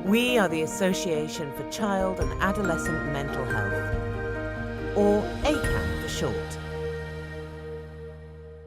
We are the Association for Child and Adolescent Mental Health, or ACAM for short.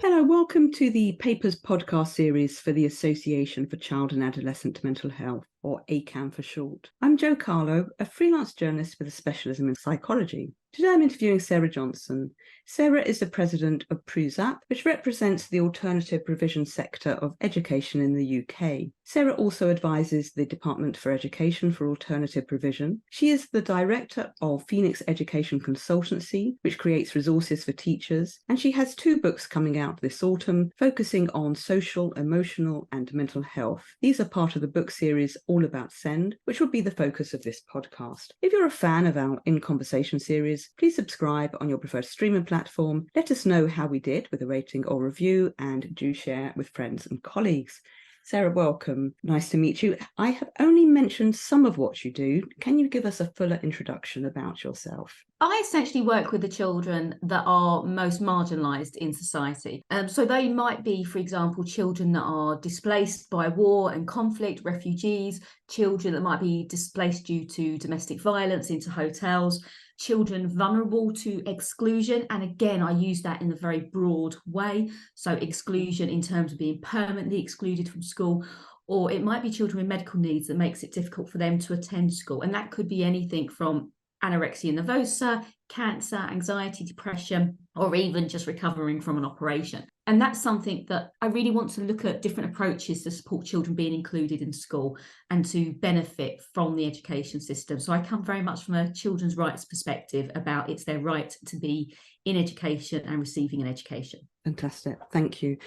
Hello, welcome to the Papers podcast series for the Association for Child and Adolescent Mental Health, or ACAM for short. I'm Jo Carlo, a freelance journalist with a specialism in psychology. Today I'm interviewing Sarah Johnson. Sarah is the President of PRUsAP, which represents the alternative provision sector of education in the UK. Sarah also advises the Department for Education for Alternative Provision. She is the Director of Pheonix Education Consultancy, which creates resources for teachers, and she has 2 books coming out this autumn focusing on social, emotional and mental health. These are part of the book series All About SEND, which will be the focus of this podcast. If you're a fan of our In Conversation series, please subscribe on your preferred streaming platform. Let us know how we did with a rating or review, and do share with friends and colleagues. Sarah, welcome. Nice to meet you. I have only mentioned some of what you do. Can you give us a fuller introduction about yourself? I essentially work with the children that are most marginalised in society. So they might be, for example, children that are displaced by war and conflict, refugees, children that might be displaced due to domestic violence into hotels, children vulnerable to exclusion. And again, I use that in a very broad way. So exclusion in terms of being permanently excluded from school, or it might be children with medical needs that makes it difficult for them to attend school. And that could be anything from anorexia nervosa, cancer, anxiety, depression, or even just recovering from an operation. And that's something that I really want to look at different approaches to support children being included in school and to benefit from the education system. So I come very much from a children's rights perspective about it's their right to be in education and receiving an education. Fantastic. Thank you.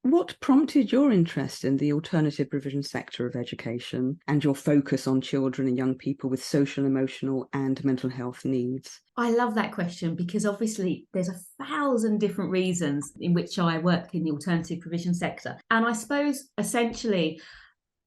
What prompted your interest in the alternative provision sector of education and your focus on children and young people with social, emotional and mental health needs? I love that question because obviously there's 1,000 different reasons in which I work in the alternative provision sector. And I suppose essentially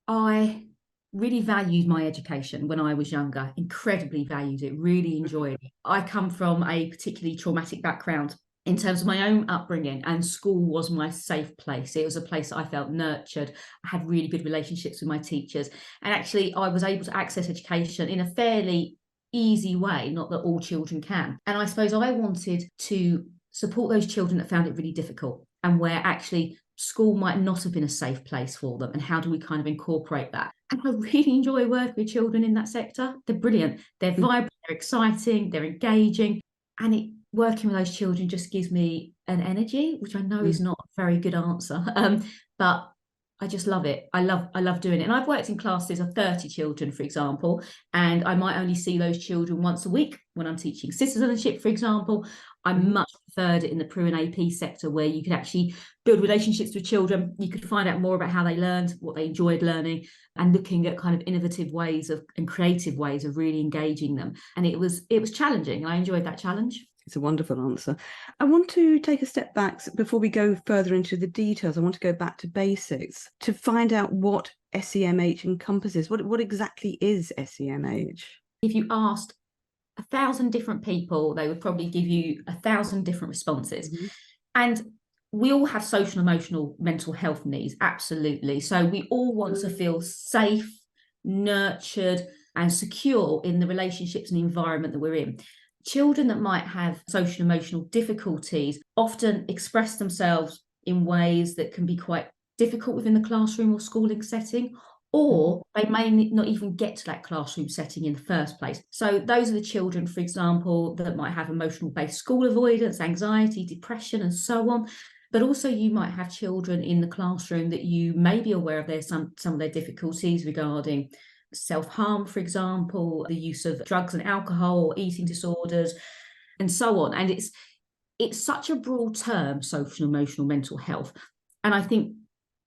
I really valued my education when I was younger, incredibly valued it, really enjoyed it. I come from a particularly traumatic background in terms of my own upbringing, and school was my safe place. It was a place that I felt nurtured. I had really good relationships with my teachers. And actually, I was able to access education in a fairly easy way, not that all children can. And I suppose I wanted to support those children that found it really difficult and where actually school might not have been a safe place for them. And how do we kind of incorporate that? And I really enjoy working with children in that sector. They're brilliant. They're vibrant, they're exciting, they're engaging. And working with those children just gives me an energy, which I know is not a very good answer, but I just love it. I love doing it. And I've worked in classes of 30 children, for example, and I might only see those children once a week when I'm teaching citizenship, for example. I'm much preferred in the PRU and AP sector, where you could actually build relationships with children. You could find out more about how they learned, what they enjoyed learning, and looking at kind of innovative ways and creative ways of really engaging them. And it was challenging, and I enjoyed that challenge. It's a wonderful answer. I want to take a step back before we go further into the details. I want to go back to basics to find out what SEMH encompasses. What exactly is SEMH? If you asked 1,000 different people, they would probably give you 1,000 different responses. And we all have social, emotional, mental health needs, absolutely. So we all want to feel safe, nurtured and secure in the relationships and the environment that we're in. Children that might have social emotional difficulties often express themselves in ways that can be quite difficult within the classroom or schooling setting, or they may not even get to that classroom setting in the first place. So those are the children, for example, that might have emotional-based school avoidance, anxiety, depression, and so on. But also you might have children in the classroom that you may be aware of some of their difficulties regarding self-harm, for example, the use of drugs and alcohol, or eating disorders, and so on. And it's such a broad term, social, emotional, mental health. And I think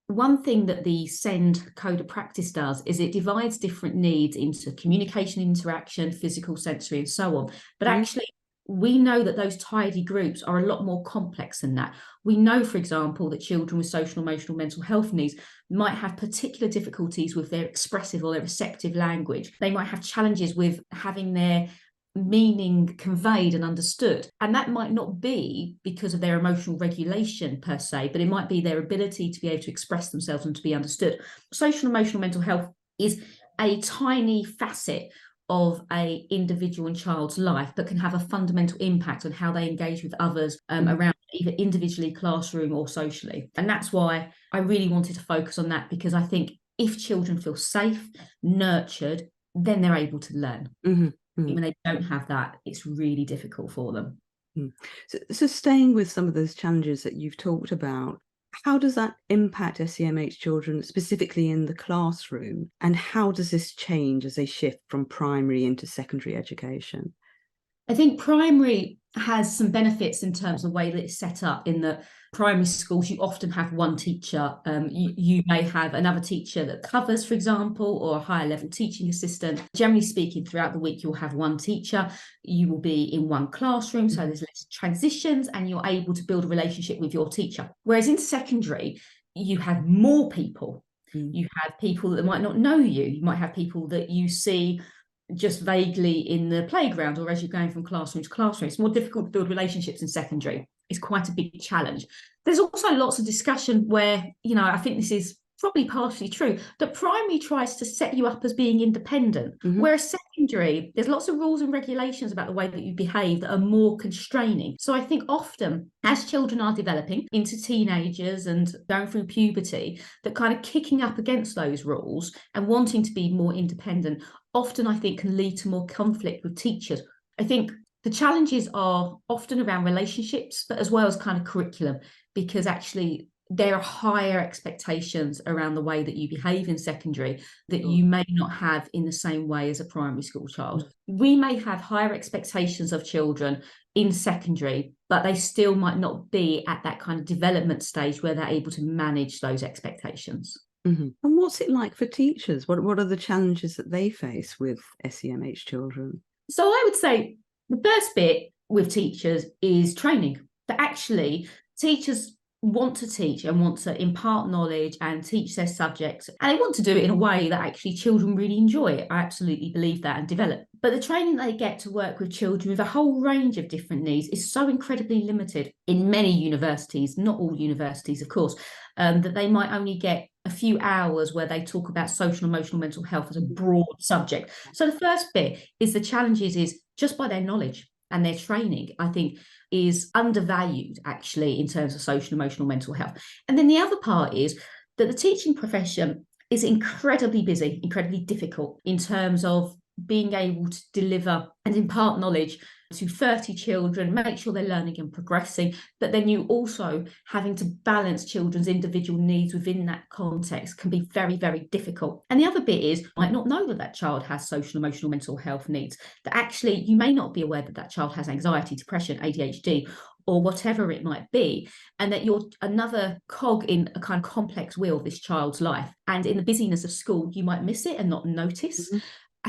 one thing that the SEND Code of Practice does is it divides different needs into communication, interaction, physical, sensory, and so on. But actually, we know that those tidy groups are a lot more complex than that. We know, for example, that children with social, emotional, mental health needs might have particular difficulties with their expressive or their receptive language. They might have challenges with having their meaning conveyed and understood. And that might not be because of their emotional regulation per se, but it might be their ability to be able to express themselves and to be understood. Social, emotional, mental health is a tiny facet of a individual and child's life, but can have a fundamental impact on how they engage with others around, either individually, classroom, or socially. And that's why I really wanted to focus on that, because I think if children feel safe, nurtured, then they're able to learn. When they don't have that, it's really difficult for them. So staying with some of those challenges that you've talked about, how does that impact SEMH children specifically in the classroom? And how does this change as they shift from primary into secondary education? I think primary has some benefits in terms of the way that it's set up. In the primary schools, you often have one teacher. You may have another teacher that covers, for example, or a higher level teaching assistant. Generally speaking, throughout the week, you'll have one teacher. You will be in one classroom, so there's less transitions, and you're able to build a relationship with your teacher. Whereas in secondary, you have more people. You have people that might not know you. You might have people that you see just vaguely in the playground or as you're going from classroom to classroom. It's more difficult to build relationships in secondary. It's quite a big challenge. There's also lots of discussion where, I think this is probably partially true, that primary tries to set you up as being independent, whereas secondary, there's lots of rules and regulations about the way that you behave that are more constraining. So I think often as children are developing into teenagers and going through puberty, that kind of kicking up against those rules and wanting to be more independent often, I think, can lead to more conflict with teachers. I think the challenges are often around relationships, but as well as kind of curriculum, because actually there are higher expectations around the way that you behave in secondary that you may not have in the same way as a primary school child. We may have higher expectations of children in secondary, but they still might not be at that kind of development stage where they're able to manage those expectations. And what's it like for teachers? What are the challenges that they face with SEMH children? So I would say the first bit with teachers is training. That actually teachers want to teach and want to impart knowledge and teach their subjects, and they want to do it in a way that actually children really enjoy. I absolutely believe that, and develop. But the training they get to work with children with a whole range of different needs is so incredibly limited in many universities, not all universities, of course, that they might only get a few hours where they talk about social, emotional, mental health as a broad subject. So the first bit is the challenges is just by their knowledge and their training, I think, is undervalued actually in terms of social, emotional, mental health. And then the other part is that the teaching profession is incredibly busy, incredibly difficult in terms of being able to deliver and impart knowledge to 30 children, make sure they're learning and progressing, but then you also having to balance children's individual needs within that context can be very, very difficult. And the other bit is, you might not know that that child has social, emotional, mental health needs, that actually you may not be aware that that child has anxiety, depression, ADHD, or whatever it might be, and that you're another cog in a kind of complex wheel of this child's life. And in the busyness of school, you might miss it and not notice.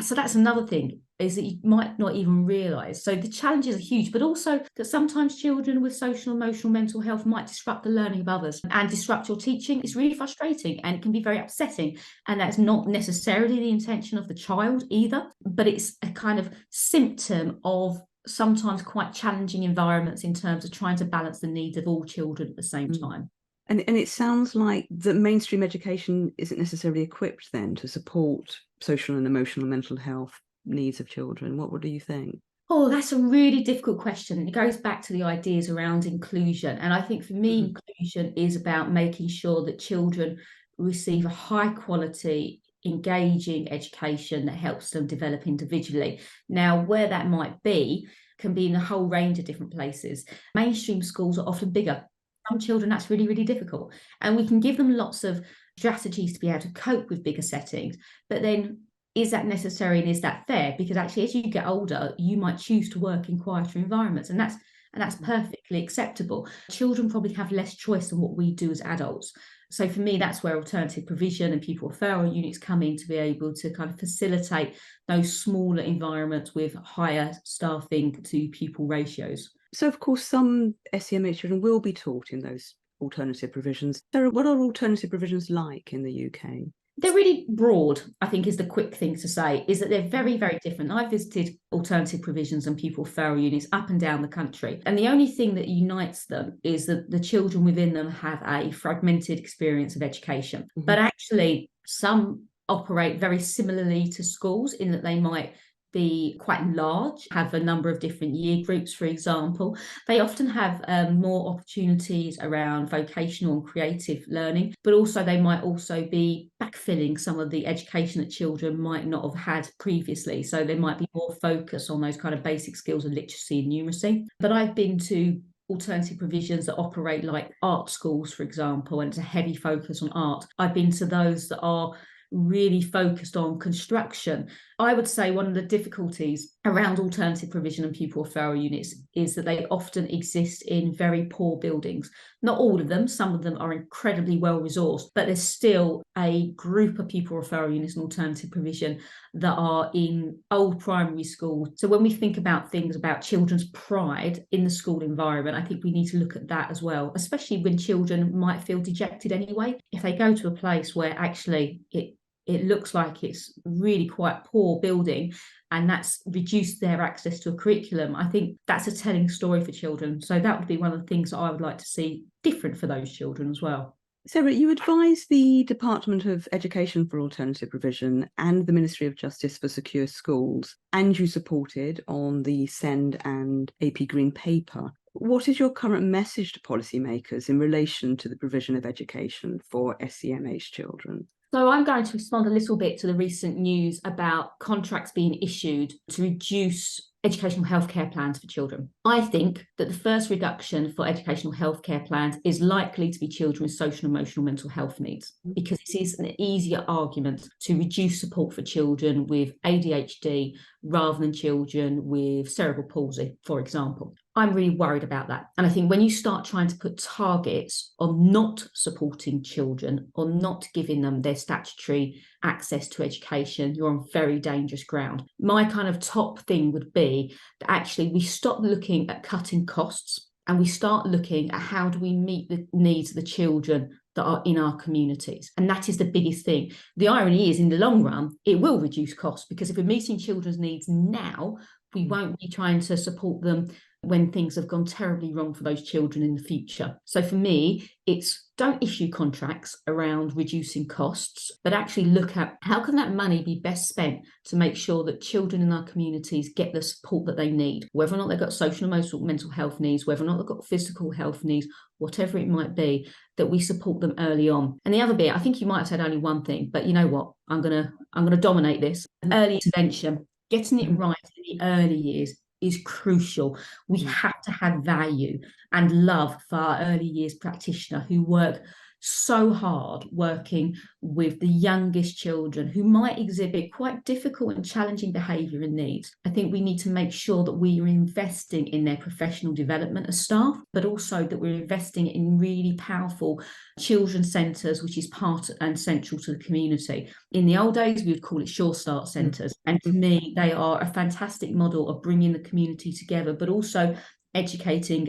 So that's another thing, is that you might not even realise. So the challenges are huge, but also that sometimes children with social, emotional, mental health might disrupt the learning of others and disrupt your teaching. It's really frustrating and it can be very upsetting. And that's not necessarily the intention of the child either, but it's a kind of symptom of sometimes quite challenging environments in terms of trying to balance the needs of all children at the same time. And it sounds like the mainstream education isn't necessarily equipped then to support social and emotional and mental health needs of children. What do you think? Oh, that's a really difficult question. It goes back to the ideas around inclusion. And I think for me, inclusion is about making sure that children receive a high quality, engaging education that helps them develop individually. Now, where that might be can be in a whole range of different places. Mainstream schools are often bigger. Some children, that's really, really difficult. And we can give them lots of strategies to be able to cope with bigger settings. But then, is that necessary and is that fair? Because actually, as you get older, you might choose to work in quieter environments. And that's perfectly acceptable. Children probably have less choice than what we do as adults. So for me, that's where alternative provision and pupil referral units come in to be able to kind of facilitate those smaller environments with higher staffing to pupil ratios. So, of course, some SEMH children will be taught in those alternative provisions. Sarah, what are alternative provisions like in the UK? They're really broad, I think, is the quick thing to say, is that they're very, very different. I've visited alternative provisions and pupil referral units up and down the country. And the only thing that unites them is that the children within them have a fragmented experience of education. But actually, some operate very similarly to schools in that they might be quite large, have a number of different year groups, for example. They often have more opportunities around vocational and creative learning, but also they might also be backfilling some of the education that children might not have had previously. So they might be more focused on those kind of basic skills of literacy and numeracy. But I've been to alternative provisions that operate like art schools, for example, and it's a heavy focus on art. I've been to those that are really focused on construction. I would say one of the difficulties around alternative provision and pupil referral units is that they often exist in very poor buildings. Not all of them, some of them are incredibly well resourced, but there's still a group of pupil referral units and alternative provision that are in old primary schools. So when we think about things about children's pride in the school environment, I think we need to look at that as well, especially when children might feel dejected anyway. If they go to a place where actually it looks like it's really quite poor building and that's reduced their access to a curriculum, I think that's a telling story for children. So that would be one of the things that I would like to see different for those children as well. Sarah, you advise the Department of Education for Alternative Provision and the Ministry of Justice for Secure Schools, and you supported on the SEND and AP Green Paper. What is your current message to policymakers in relation to the provision of education for SEMH children? So I'm going to respond a little bit to the recent news about contracts being issued to reduce educational healthcare plans for children. I think that the first reduction for educational healthcare plans is likely to be children with social and emotional mental health needs, because it is an easier argument to reduce support for children with ADHD rather than children with cerebral palsy, for example. I'm really worried about that. And I think when you start trying to put targets on not supporting children or not giving them their statutory access to education, you're on very dangerous ground. My kind of top thing would be that actually we stop looking at cutting costs and we start looking at how do we meet the needs of the children that are in our communities. And that is the biggest thing. The irony is, in the long run, it will reduce costs, because if we're meeting children's needs now, we won't be trying to support them when things have gone terribly wrong for those children in the future. So for me, it's don't issue contracts around reducing costs, but actually look at how can that money be best spent to make sure that children in our communities get the support that they need, whether or not they've got social and emotional mental health needs, whether or not they've got physical health needs, whatever it might be, that we support them early on. And the other bit, I think you might have said only one thing, but you know what? I'm gonna dominate this. Early intervention, getting it right in the early years is crucial. We have to have value and love for our early years practitioner who work so hard working with the youngest children who might exhibit quite difficult and challenging behaviour and needs. I think we need to make sure that we are investing in their professional development as staff, but also that we're investing in really powerful children's centres, which is part and central to the community. In the old days, we would call it Sure Start centres. And to me, they are a fantastic model of bringing the community together, but also educating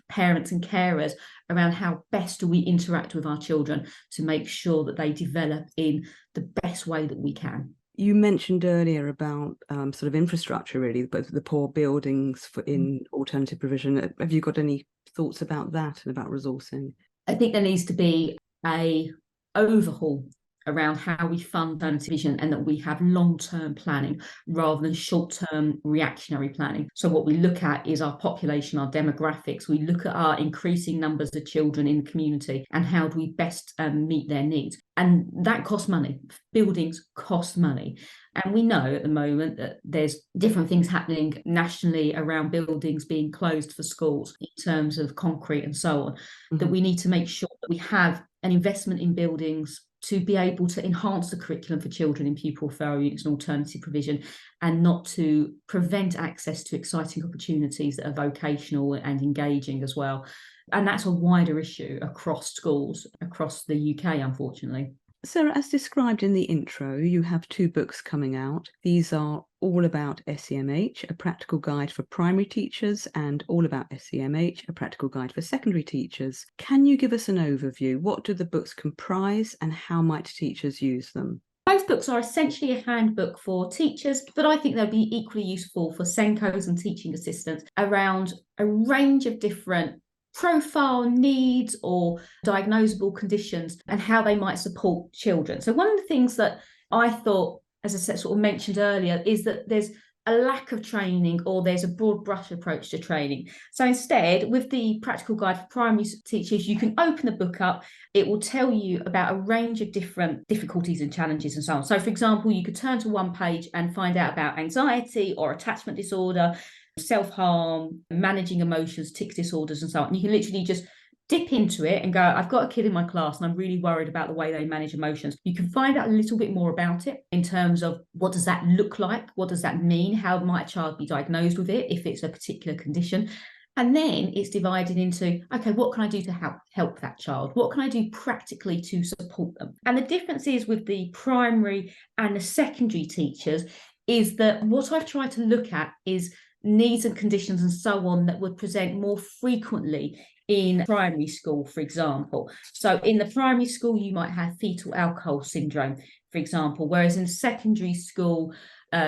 parents and carers around how best do we interact with our children to make sure that they develop in the best way that we can. You mentioned earlier about sort of infrastructure, really, but the poor buildings in alternative provision. Have you got any thoughts about that and about resourcing? I think there needs to be an overhaul around how we fund alternative provision, and that we have long-term planning rather than short-term reactionary planning. So what we look at is our population, our demographics. We look at our increasing numbers of children in the community and how do we best meet their needs. And that costs money. Buildings cost money. And we know at the moment that there's different things happening nationally around buildings being closed for schools in terms of concrete and so on, that we need to make sure that we have an investment in buildings to be able to enhance the curriculum for children in pupil referral units and alternative provision, and not to prevent access to exciting opportunities that are vocational and engaging as well. And that's a wider issue across schools across the UK, unfortunately. Sarah, as described in the intro, you have 2 books coming out. These are All About SEMH, a practical guide for primary teachers, and All About SEMH, a practical guide for secondary teachers. Can you give us an overview? What do the books comprise and how might teachers use them? Both books are essentially a handbook for teachers, but I think they'll be equally useful for SENCOs and teaching assistants around a range of different profile needs or diagnosable conditions and how they might support children. So one of the things that I thought, as I said, sort of mentioned earlier, is that there's a lack of training, or there's a broad brush approach to training. So instead, with the practical guide for primary teachers, you can open the book up. It will tell you about a range of different difficulties and challenges and so on. So for example, you could turn to one page and find out about anxiety or attachment disorder, self-harm, managing emotions, tics disorders and so on. You can literally just dip into it and go, I've got a kid in my class and I'm really worried about the way they manage emotions. You can find out a little bit more about it in terms of what does that look like? What does that mean? How might a child be diagnosed with it if it's a particular condition? And then it's divided into, okay, what can I do to help that child? What can I do practically to support them? And the difference is with the primary and the secondary teachers is that what I've tried to look at is needs and conditions and so on that would present more frequently in primary school, for example. So in the primary school, you might have fetal alcohol syndrome, for example, whereas in secondary school,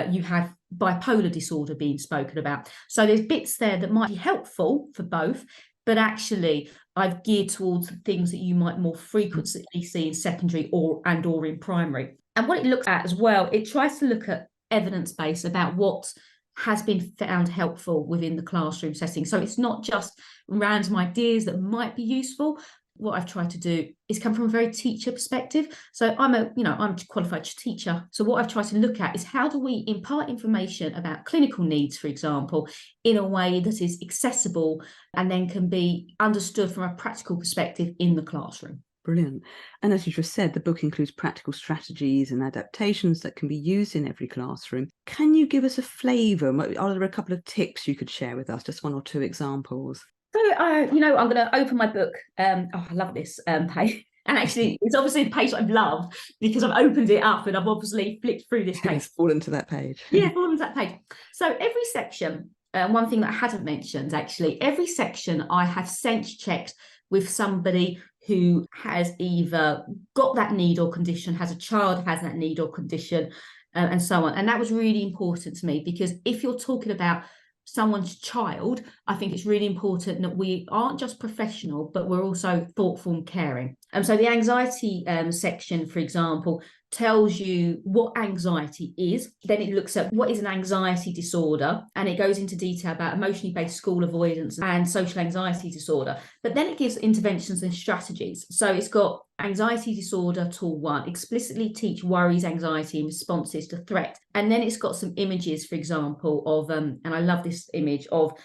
you have bipolar disorder being spoken about. So there's bits there that might be helpful for both, but actually I've geared towards things that you might more frequently see in secondary or in primary. And what it looks at as well, it tries to look at evidence-based about what has been found helpful within the classroom setting. So it's not just random ideas that might be useful. What I've tried to do is come from a very teacher perspective. So I'm a qualified teacher. So what I've tried to look at is how do we impart information about clinical needs, for example, in a way that is accessible and then can be understood from a practical perspective in the classroom. Brilliant. And as you just said, the book includes practical strategies and adaptations that can be used in every classroom. Can you give us a flavour? Are there a couple of tips you could share with us? Just one or two examples. So, I'm going to open my book. I love this page. And actually, it's obviously a page that I've loved because I've opened it up and I've obviously flicked through this page. It's fallen to that page. Yeah, fallen to that page. So every section, one thing that I hadn't mentioned, actually, every section I have sense checked with somebody who has either got that need or condition, has a child who has that need or condition, and so on. And that was really important to me because if you're talking about someone's child, I think it's really important that we aren't just professional, but we're also thoughtful and caring. And so the anxiety section, for example, tells you what anxiety is. Then it looks at what is an anxiety disorder, and it goes into detail about emotionally based school avoidance and social anxiety disorder. But then it gives interventions and strategies. So it's got anxiety disorder tool 1, explicitly teach worries, anxiety and responses to threat. And then it's got some images, for example, of and I love this image of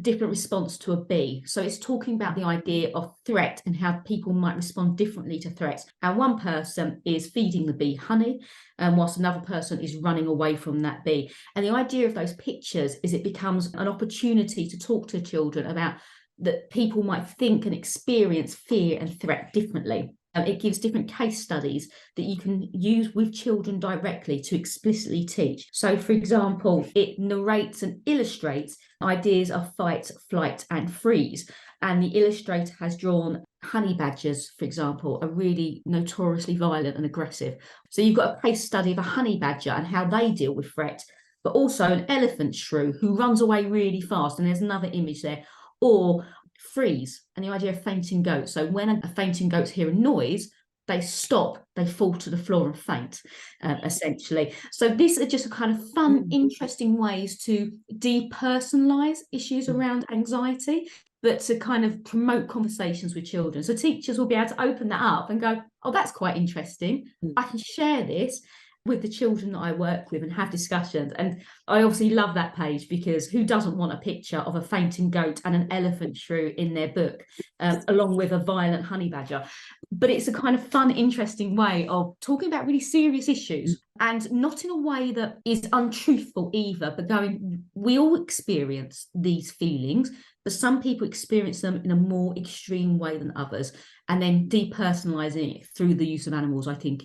different response to a bee. So it's talking about the idea of threat and how people might respond differently to threats. And one person is feeding the bee honey, whilst another person is running away from that bee. And the idea of those pictures is it becomes an opportunity to talk to children about that people might think and experience fear and threat differently. It gives different case studies that you can use with children directly to explicitly teach. So, for example, it narrates and illustrates ideas of fight, flight, and freeze. And the illustrator has drawn honey badgers, for example, are really notoriously violent and aggressive. So you've got a case study of a honey badger and how they deal with threat, but also an elephant shrew who runs away really fast. And there's another image there. Or freeze, and the idea of fainting goats. So when a fainting goat hear a noise, they stop, they fall to the floor and faint, essentially. So these are just a kind of fun, interesting ways to depersonalize issues around anxiety, but to kind of promote conversations with children. So teachers will be able to open that up and go, oh, that's quite interesting. I can share this with the children that I work with and have discussions. And I obviously love that page because who doesn't want a picture of a fainting goat and an elephant shrew in their book, along with a violent honey badger? But it's a kind of fun, interesting way of talking about really serious issues, and not in a way that is untruthful either, but going, we all experience these feelings, but some people experience them in a more extreme way than others. And then depersonalizing it through the use of animals, I think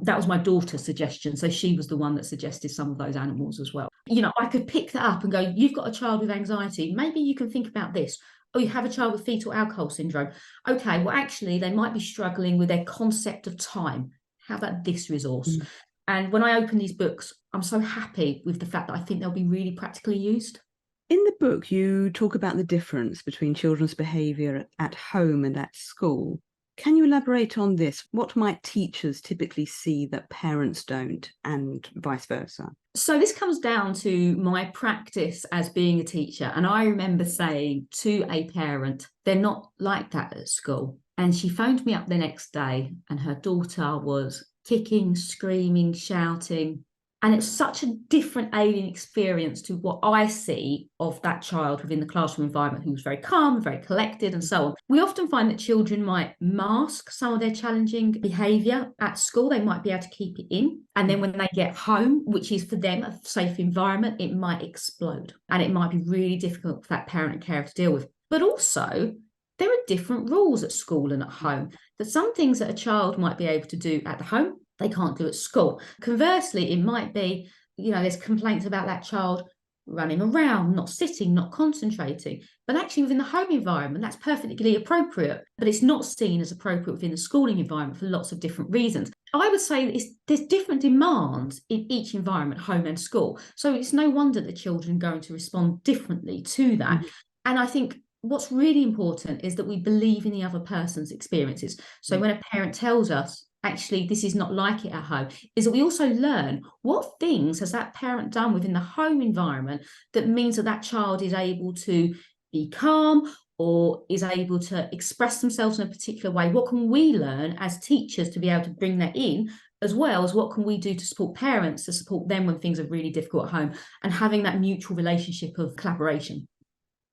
that was my daughter's suggestion. So she was the one that suggested some of those animals as well. I could pick that up and go, you've got a child with anxiety. Maybe you can think about this. Oh, you have a child with fetal alcohol syndrome. Okay, well, actually, they might be struggling with their concept of time. How about this resource? And when I open these books, I'm so happy with the fact that I think they'll be really practically used. In the book, you talk about the difference between children's behaviour at home and at school. Can you elaborate on this? What might teachers typically see that parents don't, and vice versa? So this comes down to my practice as being a teacher. And I remember saying to a parent, they're not like that at school. And she phoned me up the next day and her daughter was kicking, screaming, shouting. And it's such a different alien experience to what I see of that child within the classroom environment, who was very calm, very collected, and so on. We often find that children might mask some of their challenging behaviour at school. They might be able to keep it in. And then when they get home, which is for them a safe environment, it might explode. And it might be really difficult for that parent and carer to deal with. But also, there are different rules at school and at home. That some things that a child might be able to do at the home, they can't do at school. Conversely, it might be, there's complaints about that child running around, not sitting, not concentrating. But actually within the home environment, that's perfectly appropriate. But it's not seen as appropriate within the schooling environment for lots of different reasons. I would say there's different demands in each environment, home and school. So it's no wonder that children are going to respond differently to that. Mm-hmm. And I think what's really important is that we believe in the other person's experiences. So when a parent tells us, actually, this is not like it at home, is that we also learn what things has that parent done within the home environment that means that that child is able to be calm or is able to express themselves in a particular way. What can we learn as teachers to be able to bring that in, as well as what can we do to support parents, to support them when things are really difficult at home, and having that mutual relationship of collaboration.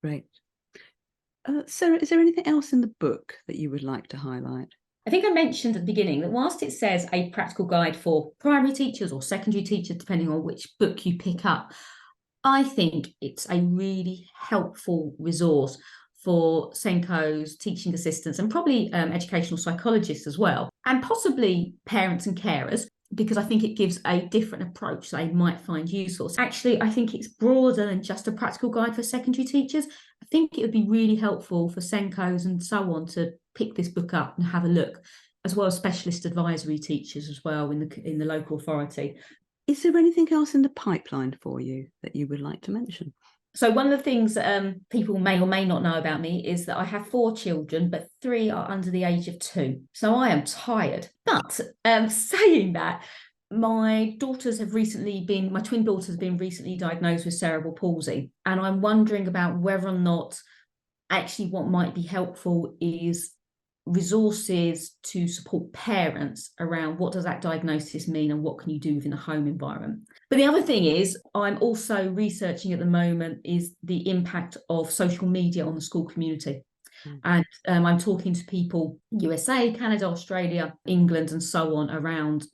Great. Sarah, is there anything else in the book that you would like to highlight? I think I mentioned at the beginning that whilst it says a practical guide for primary teachers or secondary teachers, depending on which book you pick up, I think it's a really helpful resource for SENCOs, teaching assistants, and probably educational psychologists as well, and possibly parents and carers, because I think it gives a different approach they might find useful. So actually, I think it's broader than just a practical guide for secondary teachers. I think it would be really helpful for SENCOs and so on to pick this book up and have a look, as well as specialist advisory teachers as well in the local authority. Is there anything else in the pipeline for you that you would like to mention? So one of the things that people may or may not know about me is that I have 4 children, but 3 are under the age of 2. So I am tired. But saying that, my twin daughters have recently been recently diagnosed with cerebral palsy. And I'm wondering about whether or not actually what might be helpful is resources to support parents around what does that diagnosis mean and what can you do within a home environment. But the other thing is, I'm also researching at the moment is the impact of social media on the school community. And I'm talking to people, USA, Canada, Australia, England, and so on, around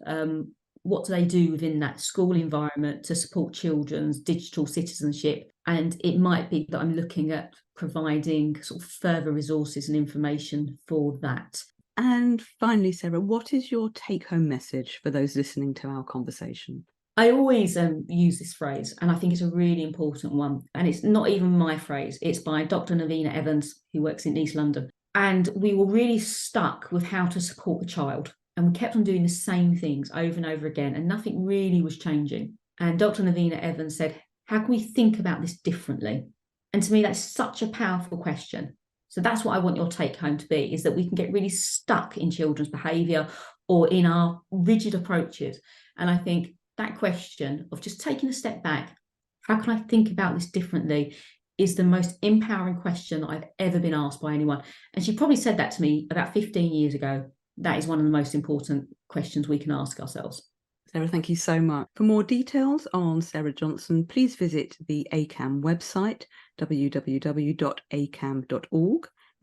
what do they do within that school environment to support children's digital citizenship. And it might be that I'm looking at providing sort of further resources and information for that. And finally, Sarah, what is your take-home message for those listening to our conversation? I always use this phrase, and I think it's a really important one. And it's not even my phrase. It's by Dr. Navina Evans, who works in East London. And we were really stuck with how to support the child. And we kept on doing the same things over and over again, and nothing really was changing. And Dr. Navina Evans said, how can we think about this differently? And to me, that's such a powerful question. So that's what I want your take home to be, is that we can get really stuck in children's behaviour or in our rigid approaches. And I think that question of just taking a step back, how can I think about this differently, is the most empowering question that I've ever been asked by anyone. And she probably said that to me about 15 years ago. That is one of the most important questions we can ask ourselves. Sarah, thank you so much. For more details on Sarah Johnson, please visit the ACAM website, www.acam.org,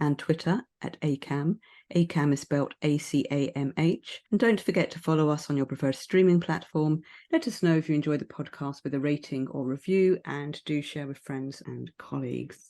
and Twitter @ACAM. ACAM is spelled ACAMH. And don't forget to follow us on your preferred streaming platform. Let us know if you enjoyed the podcast with a rating or review, and do share with friends and colleagues.